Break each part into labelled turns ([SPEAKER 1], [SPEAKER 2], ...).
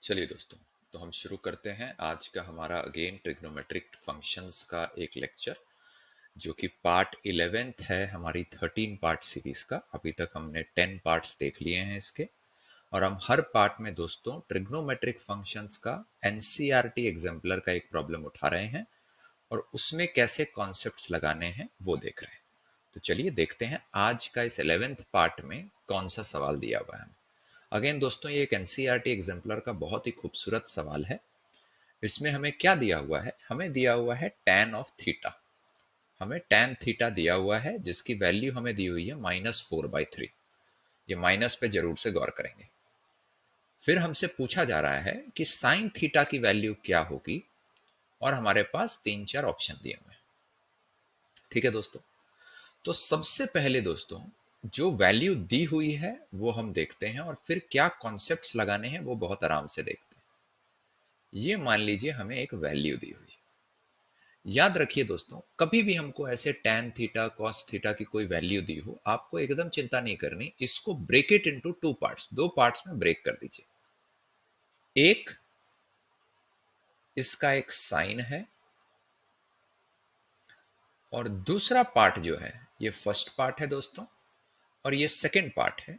[SPEAKER 1] चलिए दोस्तों, तो हम शुरू करते हैं आज का हमारा अगेन ट्रिग्नोमेट्रिक फंक्शंस का एक लेक्चर, जो कि पार्ट 11th है हमारी 13 पार्ट सीरीज का। अभी तक हमने 10 पार्ट्स देख लिए हैं इसके, और हम हर पार्ट में दोस्तों ट्रिग्नोमेट्रिक फंक्शंस का एनसीईआरटी एग्जाम्पलर का एक प्रॉब्लम उठा रहे हैं और उसमें कैसे कॉन्सेप्ट्स लगाने हैं वो देख रहे हैं। तो चलिए देखते हैं आज का इस 11th पार्ट में कौन सा सवाल दिया हुआ है। अगेन दोस्तों, ये एक एनसीईआरटी एग्जाम्पलर का बहुत ही खूबसूरत सवाल है। इसमें हमें क्या दिया हुआ है? हमें दिया हुआ है tan ऑफ थीटा। हमें tan थीटा दिया हुआ है जिसकी वैल्यू हमें दी हुई है -4/3। ये माइनस पे जरूर से गौर करेंगे। फिर हमसे पूछा जा रहा है कि sin थीटा की वैल्यू क्या होगी, और हमारे पास 3-4 ऑप्शन दिए हुए हैं। ठीक है दोस्तों, तो सबसे पहले दोस्तों जो वैल्यू दी हुई है वो हम देखते हैं, और फिर क्या कॉन्सेप्ट्स लगाने हैं वो बहुत आराम से देखते हैं। ये मान लीजिए हमें एक वैल्यू दी हुई। याद रखिए दोस्तों, कभी भी हमको ऐसे tan थीटा cos थीटा की कोई वैल्यू दी हो, आपको एकदम चिंता नहीं करनी। इसको break it into 2 parts, 2 parts में ब्रेक कर दीजिए। एक इसका एक साइन है, और दूसरा पार्ट जो है ये फर्स्ट पार्ट है दोस्तों, और ये सेकंड पार्ट है।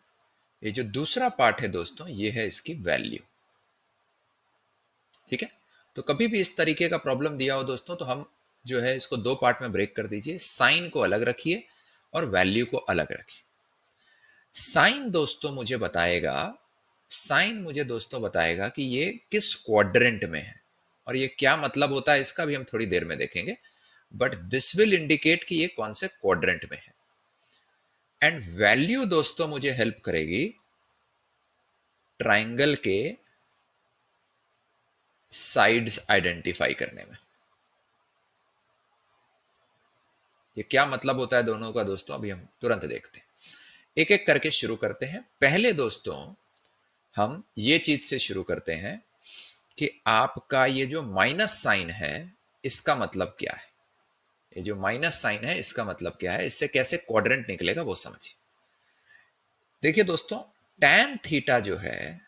[SPEAKER 1] ये जो दूसरा पार्ट है दोस्तों, ये है इसकी वैल्यू। ठीक है, तो कभी भी इस तरीके का प्रॉब्लम दिया हो दोस्तों, तो हम जो है इसको 2 पार्ट में ब्रेक कर दीजिए। साइन को अलग रखिए और वैल्यू को अलग रखिए। साइन दोस्तों मुझे बताएगा, साइन मुझे दोस्तों बताएगा कि ये किस क्वाड्रेंट में है, और ये क्या मतलब होता है इसका भी हम थोड़ी देर में देखेंगे। बट दिस विल इंडिकेट कि ये कौन से क्वाड्रेंट में है। एंड वैल्यू दोस्तों मुझे हेल्प करेगी ट्राइंगल के साइड्स आइडेंटिफाई करने में। ये क्या मतलब होता है दोनों का दोस्तों, अभी हम तुरंत देखते हैं। एक एक करके शुरू करते हैं। पहले दोस्तों हम ये चीज से शुरू करते हैं कि आपका ये जो माइनस साइन है इसका मतलब क्या है। ये जो माइनस साइन है इसका मतलब क्या है, इससे कैसे क्वाड्रेंट निकलेगा वो समझिए। देखिए दोस्तों, tan थीटा जो है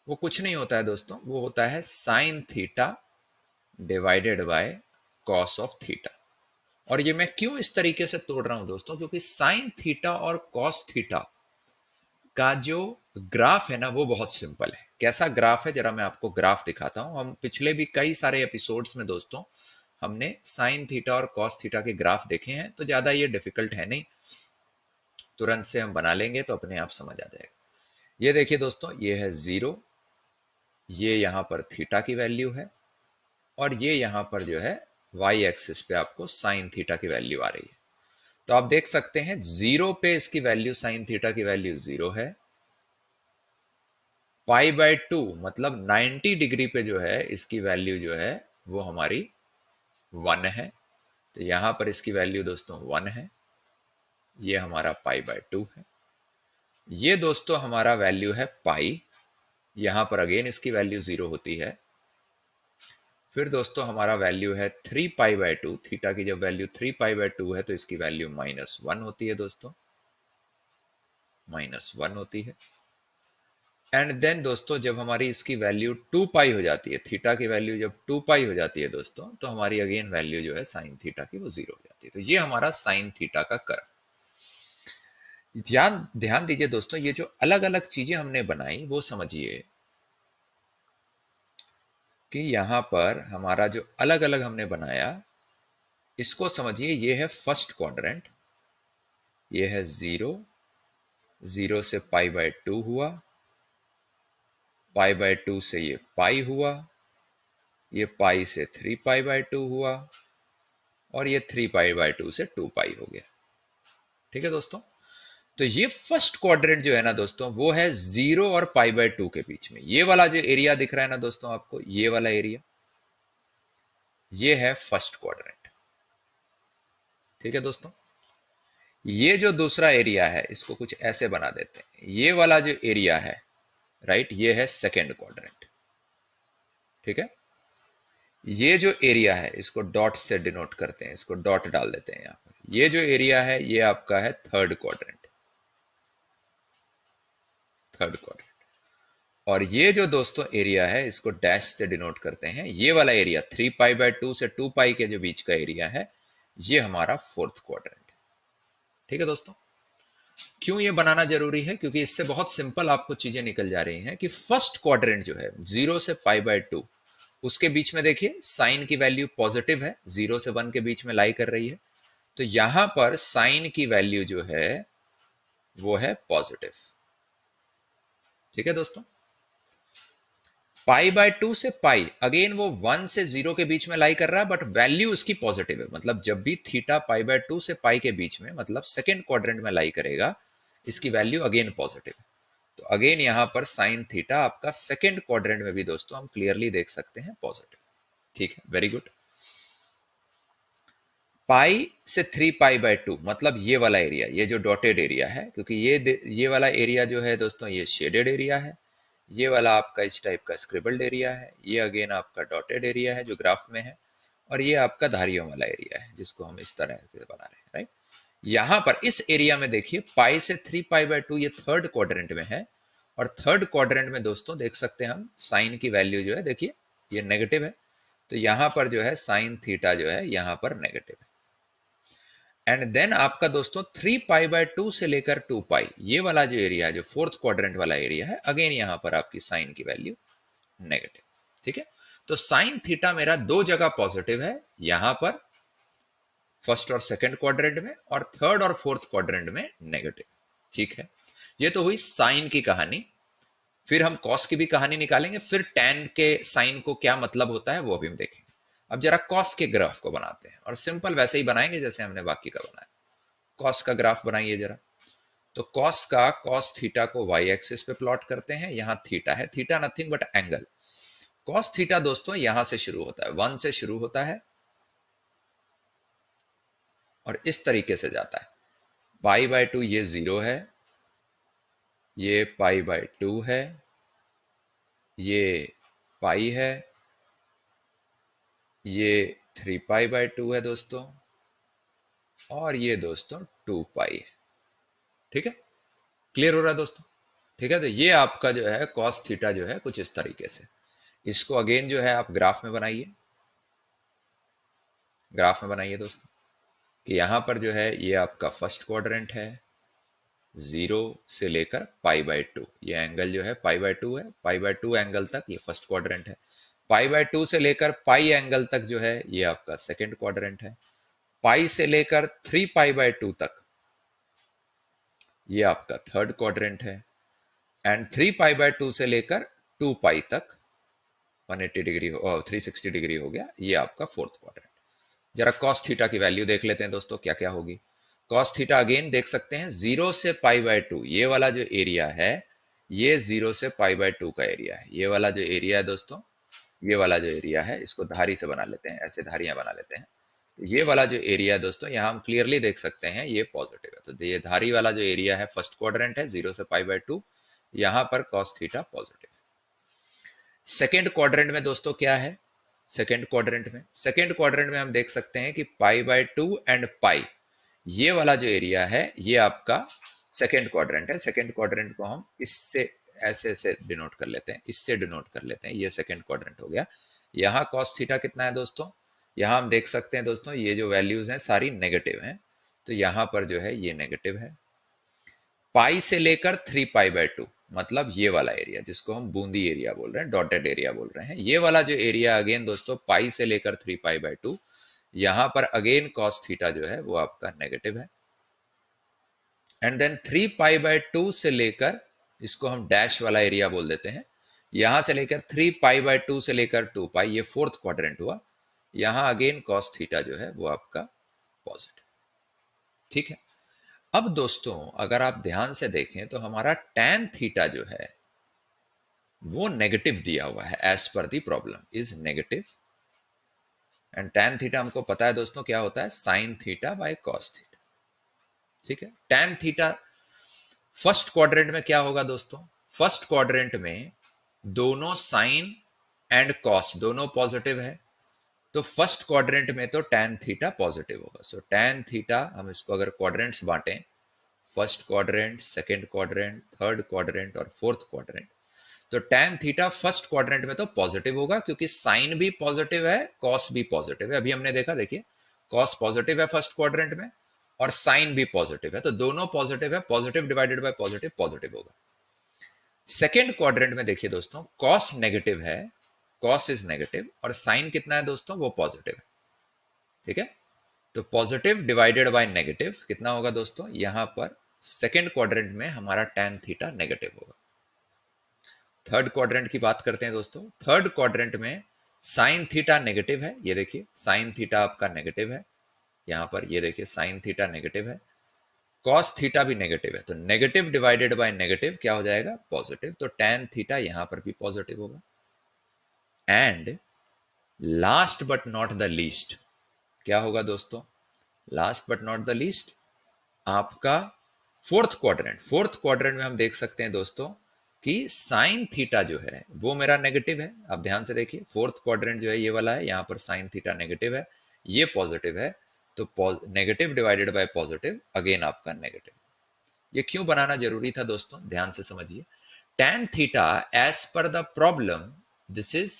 [SPEAKER 1] वो कुछ नहीं होता है दोस्तों, वो होता है sine theta divided by cos of theta. और ये मैं क्यों इस तरीके से तोड़ रहा हूं दोस्तों, क्योंकि साइन थीटा और कॉस थीटा का जो ग्राफ है ना वो बहुत सिंपल है। कैसा ग्राफ है, जरा मैं आपको ग्राफ दिखाता हूं। हम पिछले भी कई सारे एपिसोड्स में दोस्तों हमने साइन थीटा और कॉस थीटा के ग्राफ देखे हैं, तो ज्यादा ये डिफिकल्ट है नहीं, तुरंत से हम बना लेंगे तो अपने आप समझ आ जाएगा। ये देखिए दोस्तों, ये है 0, ये यहां पर थीटा की वैल्यू है, और ये यहां पर जो है वाई एक्सिस पे आपको साइन थीटा की वैल्यू आ रही है। तो आप देख सकते हैं 0 पे इसकी वैल्यू, साइन थीटा की वैल्यू 0 है। π/2 मतलब 90 डिग्री पे जो है इसकी वैल्यू जो है वो हमारी 1 है। तो यहां पर इसकी वैल्यू दोस्तों 1 है। ये हमारा π/2 है। ये दोस्तों हमारा वैल्यू है पाई। यहां पर अगेन इसकी वैल्यू 0 होती है। फिर दोस्तों हमारा वैल्यू है 3π/2। थीटा की जब वैल्यू 3π/2 है तो इसकी वैल्यू -1 होती है दोस्तों, -1 होती है। एंड देन दोस्तों जब हमारी इसकी वैल्यू 2π हो जाती है, थीटा की वैल्यू जब 2π हो जाती है दोस्तों, तो हमारी अगेन वैल्यू जो है साइन थीटा की वो 0 हो जाती है। तो ये हमारा साइन थीटा का कर्व। ध्यान ध्यान दीजिए दोस्तों, ये जो अलग अलग चीजें हमने बनाई वो समझिए कि यहां पर हमारा जो अलग अलग हमने बनाया इसको समझिए। ये है फर्स्ट क्वाड्रेंट, ये है 0, 0 से π/2 हुआ, π/2 से ये पाई हुआ, ये पाई से 3π/2 हुआ, और ये 3π/2 से 2π हो गया। ठीक है दोस्तों, तो ये फर्स्ट क्वाड्रेंट जो है ना दोस्तों वो है 0 और π/2 के बीच में। ये वाला जो एरिया दिख रहा है ना दोस्तों आपको, ये वाला एरिया, ये है फर्स्ट क्वाड्रेंट। ठीक है दोस्तों, ये जो दूसरा एरिया है इसको कुछ ऐसे बना देते हैं। ये वाला जो एरिया है राइट, ये है सेकेंड क्वाड्रेंट। ठीक है, ये जो एरिया है इसको डॉट से डिनोट करते हैं, इसको डॉट डाल देते हैं यहां पर। ये जो एरिया है ये आपका है थर्ड क्वाड्रेंट, थर्ड क्वाड्रेंट। और ये जो दोस्तों एरिया है इसको डैश से डिनोट करते हैं। ये वाला एरिया 3π/2 से 2π के जो बीच का एरिया है ये हमारा फोर्थ क्वाड्रेंट। ठीक है दोस्तों, क्यों ये बनाना जरूरी है? क्योंकि इससे बहुत सिंपल आपको चीजें निकल जा रही हैं कि फर्स्ट क्वाड्रेंट जो है 0 से π/2 उसके बीच में देखिए साइन की वैल्यू पॉजिटिव है, 0 से 1 के बीच में लाई कर रही है, तो यहां पर साइन की वैल्यू जो है वो है पॉजिटिव। ठीक है दोस्तों, π/2 से पाई अगेन वो 1 से 0 के बीच में लाई कर रहा है, बट वैल्यू उसकी पॉजिटिव है। मतलब जब भी थीटा π/2 से पाई के बीच में मतलब सेकेंड क्वाड्रेंट में लाई करेगा इसकी वैल्यू अगेन पॉजिटिव है। तो अगेन यहां पर साइन थीटा आपका सेकेंड क्वाड्रेंट में भी दोस्तों हम क्लियरली देख सकते हैं पॉजिटिव। ठीक है, वेरी गुड। पाई से 3π/2 मतलब ये वाला एरिया, ये जो डॉटेड एरिया है, क्योंकि ये वाला एरिया जो है दोस्तों ये शेडेड एरिया है, ये वाला आपका इस टाइप का स्क्रिबल्ड एरिया है, ये अगेन आपका डॉटेड एरिया है जो ग्राफ में है, और ये आपका धारियों वाला एरिया है जिसको हम इस तरह से बना रहे हैं, राइट। यहां पर इस एरिया में देखिए पाई से 3π/2 ये थर्ड क्वाड्रेंट में है, और थर्ड क्वाड्रेंट में दोस्तों देख सकते हैं हम साइन की वैल्यू जो है देखिए ये नेगेटिव है, तो यहां पर जो है साइन थीटा जो है यहां पर नेगेटिव है। एंड देन आपका दोस्तों 3π/2 से लेकर 2π ये वाला जो एरिया है जो फोर्थ क्वाड्रेंट वाला एरिया है, अगेन यहां पर आपकी साइन की वैल्यू नेगेटिव। ठीक है, तो साइन थीटा मेरा दो जगह पॉजिटिव है, यहां पर फर्स्ट और सेकंड क्वाड्रेंट में, और थर्ड और फोर्थ क्वाड्रेंट में नेगेटिव। ठीक है, ये तो हुई साइन की कहानी। फिर हम कॉस की भी कहानी निकालेंगे, फिर टैन के साइन को क्या मतलब होता है वो भी हम देखेंगे। अब जरा कॉस के ग्राफ को बनाते हैं, और सिंपल वैसे ही बनाएंगे जैसे हमने बाकी का बनाया। कॉस का ग्राफ बनाइए जरा। तो कॉस का कॉस थीटा को वाई एक्सिस पे प्लॉट करते हैं, यहां थीटा है, theta nothing but angle. Cos theta दोस्तों यहां से शुरू होता है, 1 से शुरू होता है और इस तरीके से जाता है। π/2 ये 0 है, ये π/2 है, ये पाई है, ये 3π/2 है दोस्तों, और ये दोस्तों 2π है। ठीक है, क्लियर हो रहा है दोस्तों? ठीक है, तो ये आपका जो है कॉस थीटा जो है कुछ इस तरीके से। इसको अगेन जो है आप ग्राफ में बनाइए, ग्राफ में बनाइए दोस्तों, कि यहां पर जो है ये आपका फर्स्ट क्वाड्रेंट है, 0 से लेकर π/2, ये एंगल जो है π/2 है, π/2 एंगल तक ये फर्स्ट क्वाड्रेंट है। π/2 से लेकर पाई एंगल तक जो है ये आपका सेकेंड क्वाड्रेंट है। पाई से लेकर 3π/2 तक ये आपका थर्ड क्वाड्रेंट है, एंड 3π/2 से लेकर 2π तक 180 डिग्री और 360 डिग्री हो गया, ये आपका फोर्थ क्वाड्रेंट। जरा कॉस थीटा की वैल्यू देख लेते हैं दोस्तों क्या क्या होगी। कॉस थीटा अगेन देख सकते हैं 0 से π/2, ये वाला जो एरिया है ये 0 से π/2 का एरिया है। ये वाला जो एरिया है दोस्तों, ये वाला जो एरिया है इसको धारी से बना लेते हैं, ऐसे धारियां बना लेते हैं। ये वाला जो एरिया है दोस्तों यहां हम क्लियरली देख सकते हैं ये पॉजिटिव है, तो ये धारी वाला जो एरिया है फर्स्ट क्वाड्रेंट है 0 से π/2, यहां पर cos theta positive. Second quadrant में दोस्तों क्या है? सेकेंड क्वाड्रेंट में हम देख सकते हैं कि π/2 एंड पाई, ये वाला जो एरिया है ये आपका सेकेंड क्वाड्रेंट है। सेकेंड क्वाड्रेंट को हम इससे ऐसे से डिनोट कर लेते हैं, इससे डिनोट कर लेते हैं, ये सेकेंड क्वाड्रेंट हो गया। यहाँ कॉस थीटा कितना है दोस्तों? यहाँ हम देख सकते हैं दोस्तों ये जो वैल्यूज हैं सारी नेगेटिव हैं, तो यहाँ पर जो है ये नेगेटिव है। पाई से लेकर 3π/2 मतलब ये वाला एरिया जिसको हम बूंदी एरिया बोल रहे हैं, डॉटेड एरिया बोल रहे हैं, ये वाला जो एरिया अगेन दोस्तों पाई से लेकर 3π/2, यहां पर अगेन कॉस थीटा जो है वो आपका नेगेटिव है। एंड देन 3π/2 से लेकर, इसको हम डैश वाला एरिया बोल देते हैं, यहां से लेकर 3π/2 से लेकर 2π, ये फोर्थ क्वाड्रेंट हुआ, यहां अगेन कॉस थीटा जो है वो आपका पॉजिटिव। ठीक है, अब दोस्तों अगर आप ध्यान से देखें तो हमारा tan थीटा जो है वो नेगेटिव दिया हुआ है, as per the problem is negative, and tan theta हमको पता है दोस्तों क्या होता है, sine theta by cos theta. ठीक है, tan थीटा फर्स्ट क्वाड्रेंट में क्या होगा दोस्तों? फर्स्ट क्वाड्रेंट में दोनों साइन एंड कॉस दोनों पॉजिटिव है, तो फर्स्ट क्वाड्रेंट में तो tan थीटा पॉजिटिव होगा। सो tan थीटा, हम इसको अगर क्वाड्रेंट्स बांटें, first quadrant, second quadrant, third quadrant और फोर्थ क्वाड्रेंट, तो tan थीटा फर्स्ट क्वाड्रेंट में तो पॉजिटिव होगा, क्योंकि साइन भी पॉजिटिव है, कॉस भी पॉजिटिव है। अभी हमने देखा, देखिए कॉस पॉजिटिव है फर्स्ट क्वाड्रेंट में और साइन भी पॉजिटिव है, तो दोनों पॉजिटिव है, positive divided by positive positive होगा। सेकेंड क्वाड्रेंट में देखिए दोस्तों, कॉस नेगेटिव है, कॉस इज नेगेटिव, और साइन कितना है दोस्तों, वो पॉजिटिव है। ठीक है, तो पॉजिटिव डिवाइडेड बाय नेगेटिव कितना होगा दोस्तों, यहां पर सेकेंड क्वाड्रेंट में हमारा tan थीटा नेगेटिव होगा। थर्ड क्वाड्रेंट की बात करते हैं दोस्तों। थर्ड क्वाड्रेंट में साइन थीटा नेगेटिव है, ये देखिए साइन थीटा आपका नेगेटिव है, यहां पर ये देखिए साइन थीटा नेगेटिव है, कॉस थीटा भी नेगेटिव है, तो नेगेटिव डिवाइडेड बाय नेगेटिव क्या हो जाएगा, पॉजिटिव, तो tan थीटा यहां पर भी पॉजिटिव होगा। And last but not the least क्या होगा दोस्तों, last but not the least आपका फोर्थ क्वाड्रेंट में हम देख सकते हैं दोस्तों कि साइन थीटा जो है वो मेरा नेगेटिव है। आप ध्यान से देखिए, फोर्थ क्वाड्रेंट जो है ये वाला है, यहां पर साइन थीटा नेगेटिव है, ये पॉजिटिव है, तो negative divided by positive again आपका नेगेटिव। ये क्यों बनाना जरूरी था दोस्तों, ध्यान से समझिए। tan theta as per the problem, this is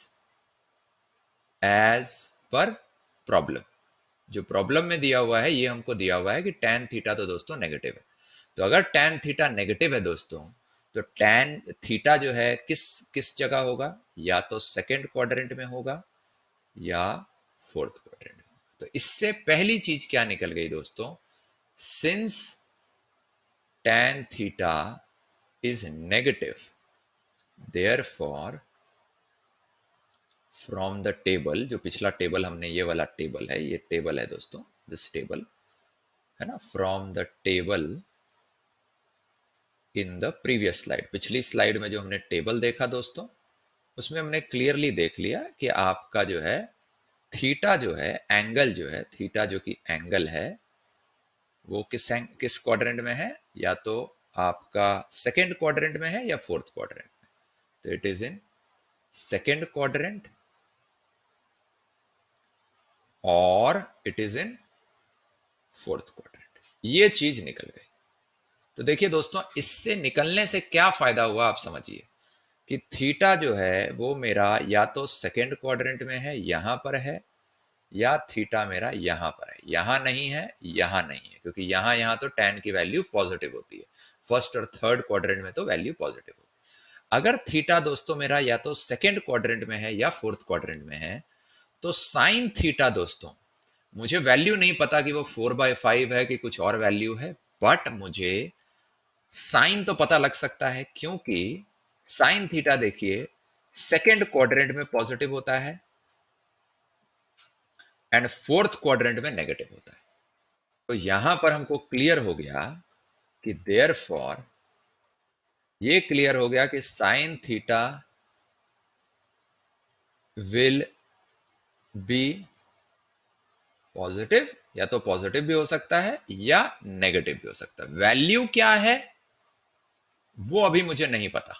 [SPEAKER 1] as per problem, जो प्रॉब्लम में दिया हुआ है ये हमको दिया हुआ है कि tan थीटा तो दोस्तों नेगेटिव है। तो अगर tan थीटा नेगेटिव है दोस्तों, तो tan थीटा जो है किस किस जगह होगा, या तो सेकेंड क्वाड्रेंट में होगा या फोर्थ क्वाड्रेंट में। तो इससे पहली चीज क्या निकल गई दोस्तों, since tan theta is negative, therefore from the table, जो पिछला टेबल हमने, ये वाला टेबल है, ये टेबल है दोस्तों, दिस टेबल है ना, from the table in the previous slide, पिछली स्लाइड में जो हमने टेबल देखा दोस्तों, उसमें हमने क्लियरली देख लिया कि आपका जो है थीटा जो है, एंगल जो है थीटा, जो कि एंगल है वो किस क्वाड्रेंट में है, या तो आपका सेकेंड क्वाड्रेंट में है या फोर्थ क्वाड्रेंट में। तो it is in second quadrant और it is in fourth quadrant. ये चीज निकल गई। तो देखिए दोस्तों, इससे निकलने से क्या फायदा हुआ आप समझिए, कि थीटा जो है वो मेरा या तो सेकेंड क्वाड्रेंट में है, यहां पर है, या थीटा मेरा यहां पर है, यहां नहीं है, यहां नहीं है, क्योंकि यहां तो tan की वैल्यू पॉजिटिव होती है, फर्स्ट और थर्ड क्वाड्रेंट में तो वैल्यू पॉजिटिव होती है। अगर थीटा दोस्तों मेरा या तो सेकेंड क्वाड्रेंट में है या फोर्थ क्वाड्रेंट में है, तो साइन थीटा दोस्तों, मुझे वैल्यू नहीं पता कि वो 4/5 है कि कुछ और वैल्यू है, बट मुझे साइन तो पता लग सकता है, क्योंकि साइन थीटा देखिए सेकेंड क्वाड्रेंट में पॉजिटिव होता है एंड फोर्थ क्वाड्रेंट में नेगेटिव होता है। तो यहां पर हमको क्लियर हो गया कि देयरफॉर, ये क्लियर हो गया कि sine theta will be positive, या तो पॉजिटिव भी हो सकता है या नेगेटिव भी हो सकता है। वैल्यू क्या है वो अभी मुझे नहीं पता,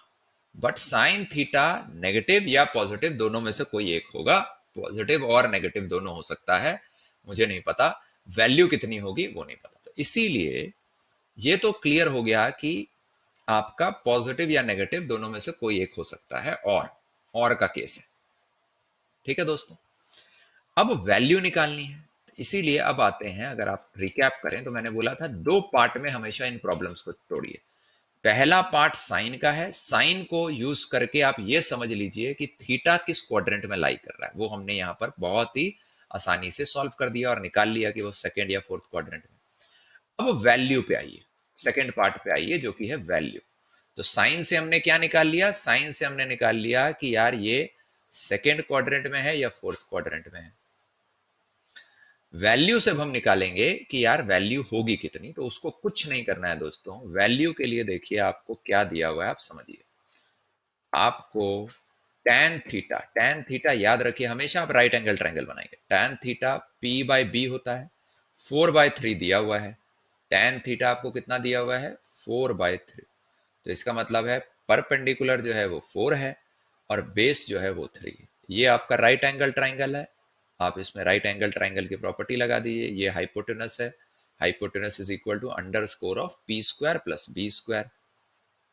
[SPEAKER 1] बट साइन थीटा नेगेटिव या पॉजिटिव दोनों में से कोई एक होगा, पॉजिटिव और नेगेटिव दोनों हो सकता है, मुझे नहीं पता वैल्यू कितनी होगी, वो नहीं पता। तो इसीलिए ये तो क्लियर हो गया कि आपका पॉजिटिव या नेगेटिव दोनों में से कोई एक हो सकता है, और का केस है। ठीक है दोस्तों, अब वैल्यू निकालनी है, इसीलिए अब आते हैं, अगर आप रिकैप करें तो मैंने बोला था 2 पार्ट में हमेशा इन प्रॉब्लम्स को तोड़िए। पहला पार्ट साइन का है, साइन को यूज करके आप ये समझ लीजिए कि थीटा किस क्वाड्रेंट में लाई कर रहा है, वो हमने यहां पर बहुत ही आसानी से सॉल्व कर दिया और निकाल लिया कि वो सेकेंड या फोर्थ क्वाड्रेंट में। अब वैल्यू पे आइए, सेकेंड पार्ट पे आइए, जो कि है वैल्यू। तो साइन से हमने क्या निकाल लिया, साइन से हमने निकाल लिया कि यार ये सेकेंड क्वाड्रेंट में है या फोर्थ क्वाड्रेंट में है। वैल्यू से अब हम निकालेंगे कि यार वैल्यू होगी कितनी, तो उसको कुछ नहीं करना है दोस्तों। वैल्यू के लिए देखिए आपको क्या दिया हुआ है, आप समझिए। आपको tan थीटा याद रखिए, हमेशा आप राइट एंगल ट्रायंगल बनाएंगे। tan थीटा p/b होता है, 4/3 दिया हुआ है। tan थीटा आपको कितना दिया हुआ है, 4/3। तो इसका मतलब है परपेंडिकुलर जो है वो 4 है और बेस जो है वो 3 है। ये आपका राइट एंगल ट्रायंगल है। आप इसमें राइट एंगल ट्रायंगल की प्रॉपर्टी लगा दीजिए। ये हाइपोटेनस है, hypotenuse is equal to under score of p² + b²।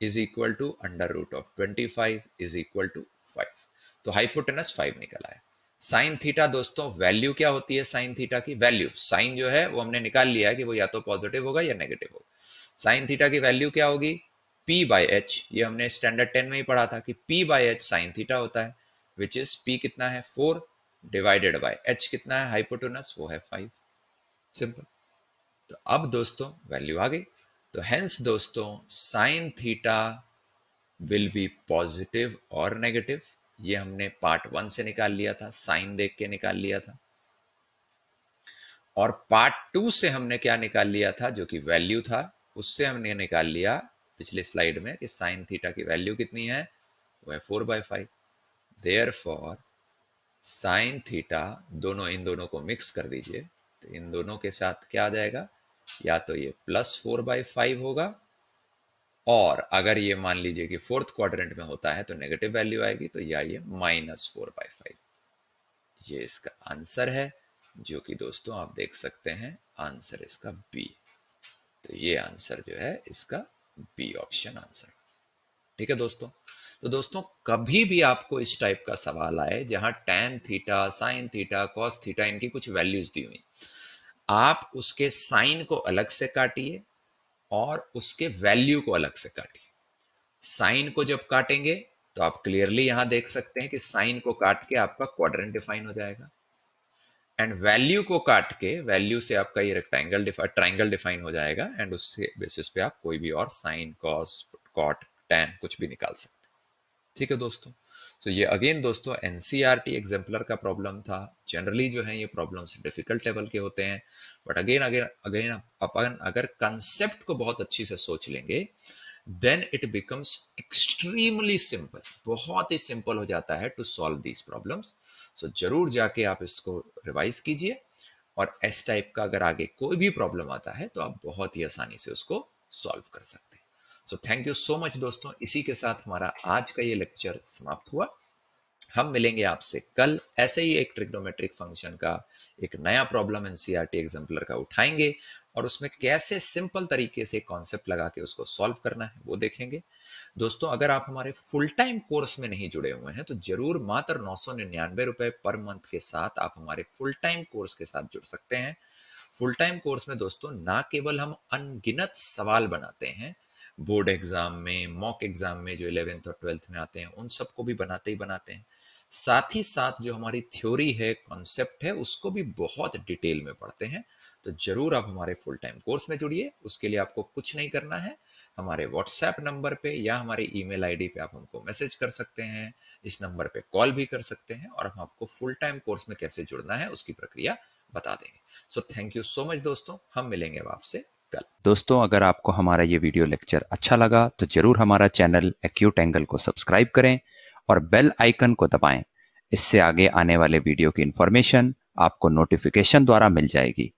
[SPEAKER 1] Is equal to under root of 25 is equal to 5। तो हाइपोटेनस 5 निकला है। साइन थीटा दोस्तों वैल्यू क्या होती है साइन थीटा की? वैल्यू साइन जो है वो हमने निकाल लिया है कि वो या तो पॉजिटिव होगा या नेगेटिव होगा। साइन थीटा की वैल्यू क्या होगी? P by H. ये हमने स्टैंडर्ड 10 में ही पढ़ा था कि P by h sine theta होता है, विच इज P कितना है 4 डिवाइडेड बाय एच कितना है हाइपोटेनस, वो है 5। सिंपल। तो अब दोस्तों वैल्यू आ गई। तो हेंस दोस्तों sine theta will be positive और नेगेटिव। ये हमने पार्ट 1 से निकाल लिया था, साइन देख के निकाल लिया था। और पार्ट 2 से हमने क्या निकाल लिया था? जो कि वैल्यू था, उससे हमने निकाल लिया पिछले स्लाइड में कि साइन थीटा की वैल्यू कितनी है, वो है 4/5। देयरफॉर साइन थीटा, दोनों इन दोनों को मिक्स कर दीजिए, तो इन दोनों के साथ क्या आ जाएगा? या तो ये +4/5 होगा, और अगर ये मान लीजिए कि फोर्थ क्वाड्रेंट में होता है तो नेगेटिव वैल्यू आएगी, तो या ये -4/5। ये इसका आंसर है, जो कि दोस्तों आप देख सकते हैं आंसर इसका बी। तो ये आंसर जो है इसका बी ऑप्शन आंसर। ठीक है दोस्तों। तो दोस्तों कभी भी आपको इस टाइप का सवाल आए जहां tan theta, sin theta, cos theta इनकी कुछ वैल्यूज दी हुई, आप उसके साइन को अलग से काटिए और उसके वैल्यू को अलग से काटिए। साइन को जब काटेंगे तो आप क्लियरली यहां देख सकते हैं कि साइन को काट के आपका क्वाड्रेंट डिफाइन हो जाएगा, एंड वैल्यू को काट के वैल्यू से आपका ये रेक्टेंगल ट्राइंगल डिफाइन हो जाएगा, एंड उससे बेसिस पे आप कोई भी और साइन, कॉस, कॉट, टैन कुछ भी निकाल सकते हैं। ठीक है दोस्तों। तो ये अगेन दोस्तों एनसीईआरटी एग्जाम्पलर का प्रॉब्लम था। जनरली जो है ये प्रॉब्लम्स डिफिकल्ट लेवल के होते हैं, बट अगेन अगेन अगेन अपन अगर कंसेप्ट को बहुत अच्छी से सोच लेंगे then it becomes extremely simple, बहुत ही सिंपल हो जाता है to solve these problems। so जरूर जाके आप इसको रिवाइज कीजिए, और इस टाइप का अगर आगे कोई भी प्रॉब्लम आता है तो आप बहुत ही आसानी से उसको सॉल्व कर सकते हैं। So thank you so much दोस्तों। इसी के साथ हमारा आज का ये लेक्चर समाप्त हुआ। हम मिलेंगे आपसे कल ऐसे ही एक ट्रिग्नोमेट्रिक फंक्शन का एक नया प्रॉब्लम एनसीईआरटी एग्जाम्पलर का उठाएंगे, और उसमें कैसे सिंपल तरीके से कॉन्सेप्ट लगा के उसको सॉल्व करना है वो देखेंगे। दोस्तों अगर आप हमारे फुल टाइम कोर्स में नहीं जुड़े हुए हैं तो जरूर मात्र 999 रुपए पर मंथ के साथ आप हमारे फुल टाइम कोर्स के साथ जुड़ सकते हैं। फुल टाइम कोर्स में दोस्तों ना केवल हम अनगिनत सवाल बनाते हैं, बोर्ड एग्जाम में, मॉक एग्जाम में जो 11th और 12th में आते हैं उन सबको भी बनाते ही बनाते हैं, साथ ही साथ जो हमारी थ्योरी है, कॉन्सेप्ट है, उसको भी बहुत डिटेल में पढ़ते हैं। तो जरूर आप हमारे फुल टाइम कोर्स में जुड़िए। उसके लिए आपको कुछ नहीं करना है, हमारे व्हाट्सएप नंबर पे या हमारे ईमेल आईडी पे आप हमको मैसेज कर सकते हैं, इस नंबर पे कॉल भी कर सकते हैं, और हम आपको फुल टाइम कोर्स में कैसे जुड़ना है उसकी प्रक्रिया बता देंगे। So thank you so much दोस्तों, हम मिलेंगे आपसे कल। दोस्तों अगर आपको हमारा ये वीडियो लेक्चर अच्छा लगा तो जरूर हमारा चैनल एक्यूट एंगल को सब्सक्राइब करें और बेल आइकन को दबाएं। इससे आगे आने वाले वीडियो की इंफॉर्मेशन आपको नोटिफिकेशन द्वारा मिल जाएगी।